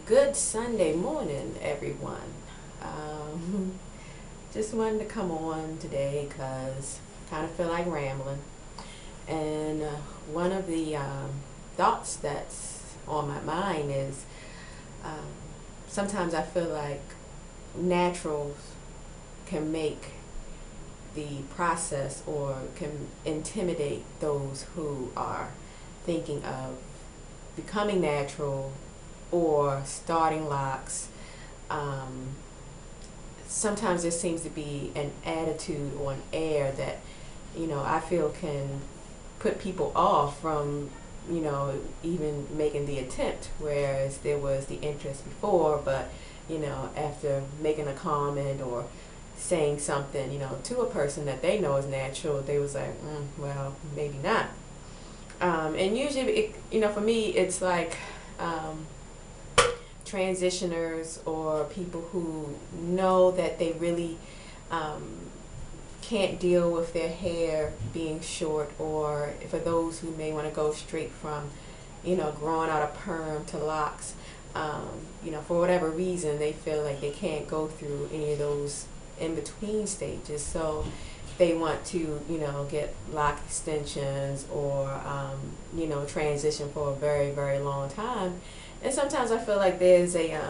Good Sunday morning, everyone. Just wanted to come on today because I kind of feel like rambling. And one of the thoughts that's on my mind is um, sometimes I feel like naturals can make the process or can intimidate those who are thinking of becoming natural or starting locks. Um, Sometimes there seems to be an attitude or an air that, I feel can put people off from, even making the attempt, whereas there was the interest before, but, after making a comment or saying something, to a person that they know is natural, they was like, well, maybe not. And usually, for me, it's like, transitioners or people who know that they really um, can't deal with their hair being short, or for those who may want to go straight from, growing out a perm to locks. For whatever reason, they feel like they can't go through any of those in between stages. So they want to, get lock extensions or, transition for a very, very long time. And sometimes I feel like there's an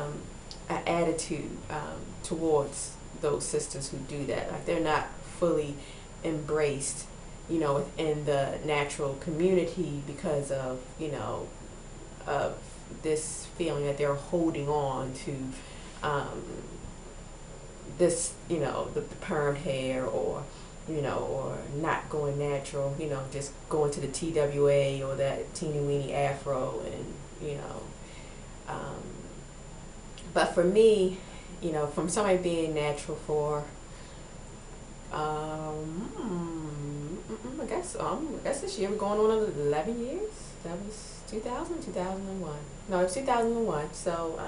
attitude towards those sisters who do that. Like they're not fully embraced, within the natural community because of, of this feeling that they're holding on to this, the permed hair, or or not going natural, just going to the TWA or that teeny weeny afro, and um, but for me, from somebody being natural for, I guess this year we're going on 11 years. That was 2000, 2001. No, it was 2001. So,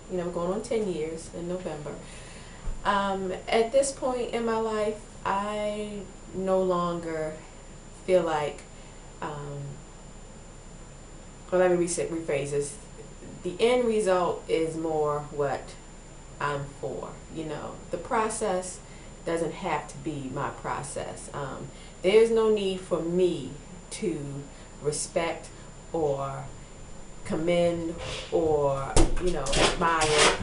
we're going on 10 years in November. At this point in my life, I no longer feel like, well, let me rephrase this. The end result is more what I'm for. The process doesn't have to be my process. There's no need for me to respect or commend or, admire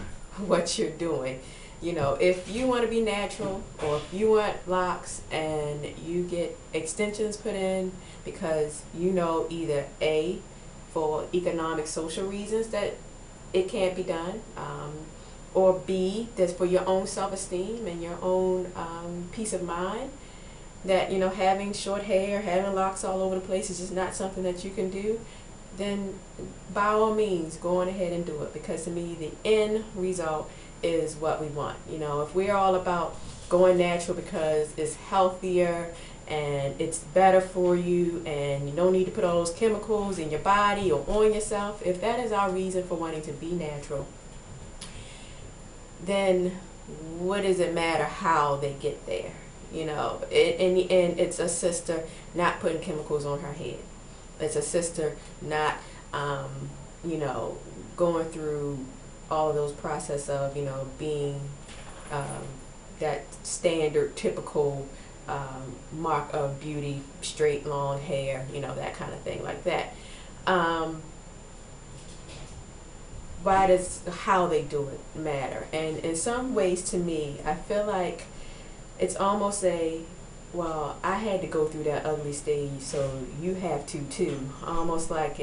what you're doing. If you want to be natural, or if you want locks and you get extensions put in because either A, for economic, social reasons that it can't be done, or B, that's for your own self-esteem and your own peace of mind, that having short hair, having locks all over the place is just not something that you can do, then by all means go on ahead and do it, because to me the end result is what we want. If we're all about going natural because it's healthier and it's better for you and you don't need to put all those chemicals in your body or on yourself, if that is our reason for wanting to be natural, then what does it matter how they get there? In the end, it's a sister not putting chemicals on her head. It's a sister not, going through all of those process of, being that standard, typical mark of beauty, straight, long hair, that kind of thing like that. Why does how they do it matter? And in some ways, to me, I feel like it's almost well, I had to go through that ugly stage, so you have to too. Almost like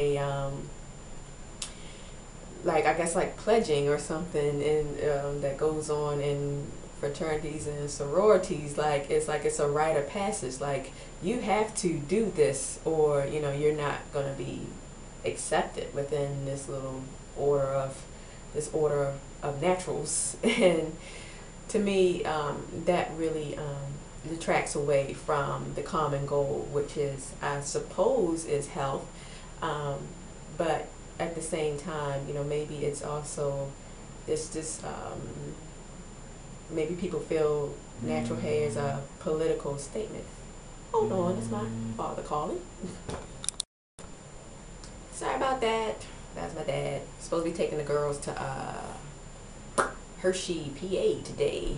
like I guess like pledging or something, and that goes on in fraternities and sororities. Like it's a rite of passage. Like you have to do this, or you're not gonna be accepted within this order of naturals. And to me, that really detracts away from the common goal, which is, I suppose, is health. But at the same time, maybe it's also this maybe people feel natural hair is a political statement. Hold on, it's my father calling. Sorry about that. That's my dad. Supposed to be taking the girls to Hershey, PA today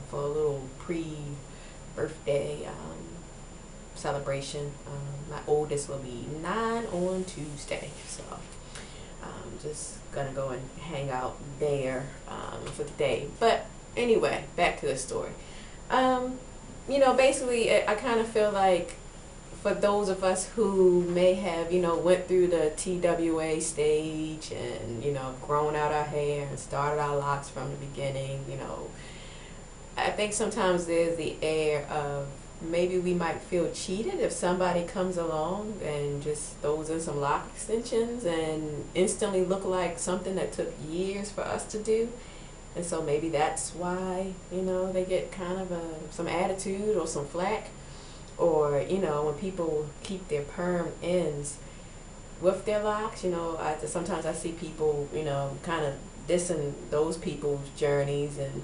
for a little pre-birthday celebration. My oldest will be 9 on Tuesday, so I'm just gonna go and hang out there for the day. But anyway, back to the story. Basically, I kind of feel like for those of us who may have, went through the TWA stage and, grown out our hair and started our locks from the beginning, I think sometimes there's the air of maybe we might feel cheated if somebody comes along and just throws in some lock extensions and instantly look like something that took years for us to do. And so maybe that's why, they get kind of some attitude or some flack. Or, when people keep their perm ends with their locks, sometimes I see people, kind of dissing those people's journeys. And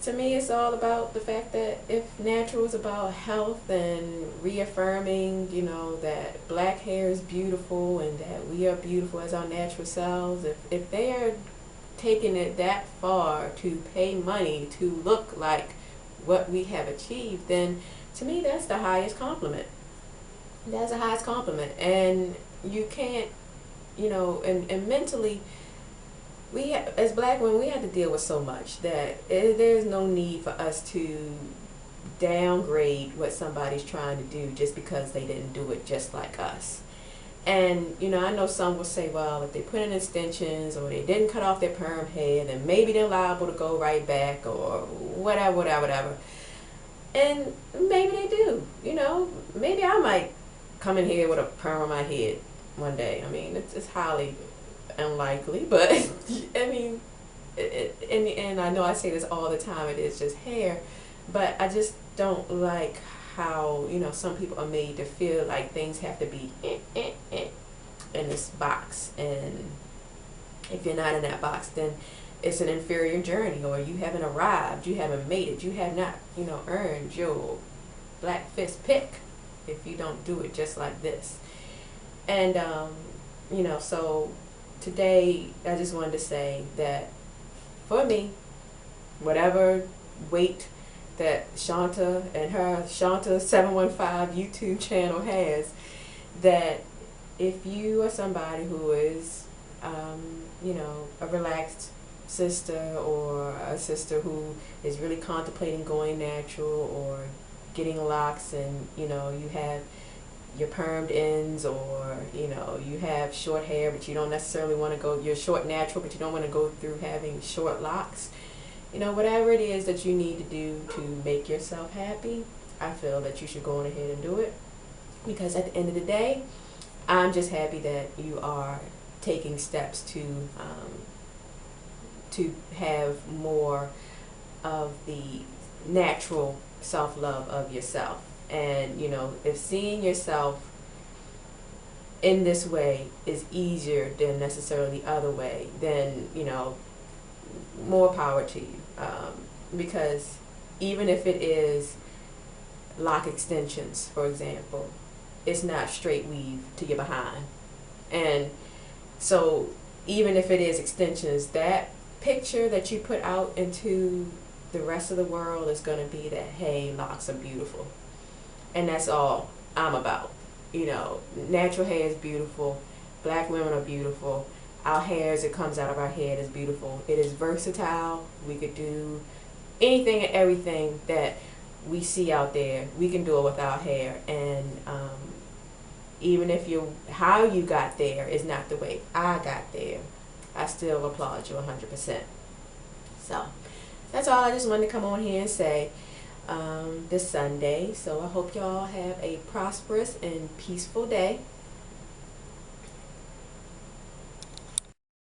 to me, it's all about the fact that if natural is about health and reaffirming, that black hair is beautiful and that we are beautiful as our natural selves, if they are taking it that far to pay money to look like what we have achieved, then to me that's the highest compliment. That's the highest compliment. And you can't, and mentally, as black women, we have to deal with so much that there's no need for us to downgrade what somebody's trying to do just because they didn't do it just like us. And, I know some will say, well, if they put in extensions or they didn't cut off their perm hair, then maybe they're liable to go right back or whatever. And maybe they do, Maybe I might come in here with a perm on my head one day. I mean, it's highly unlikely, but, I mean, and I know I say this all the time, it is just hair, but I just don't like how, some people are made to feel like things have to be in this box. And if you're not in that box, then it's an inferior journey, or you haven't arrived, you haven't made it, you have not, earned your black fist pick if you don't do it just like this. And, so today I just wanted to say that for me, whatever weight that Shanta and her Shanta 715 YouTube channel has, that if you are somebody who is, a relaxed sister or a sister who is really contemplating going natural or getting locks, and you have your permed ends, or you have short hair but you don't necessarily want to go, you're short natural but you don't want to go through having short locks, whatever it is that you need to do to make yourself happy, I feel that you should go on ahead and do it, because at the end of the day, I'm just happy that you are taking steps to have more of the natural self-love of yourself. And if seeing yourself in this way is easier than necessarily the other way, then more power to you, because even if it is lock extensions, for example, it's not straight weave to your behind. And so even if it is extensions, that picture that you put out into the rest of the world is going to be that, hey, locks are beautiful. And that's all I'm about. Natural hair is beautiful. Black women are beautiful. Our hair as it comes out of our head is beautiful. It is versatile. We could do anything and everything that we see out there. We can do it with our hair. And even if how you got there is not the way I got there, I still applaud you 100%. So that's all I just wanted to come on here and say this Sunday. So I hope y'all have a prosperous and peaceful day.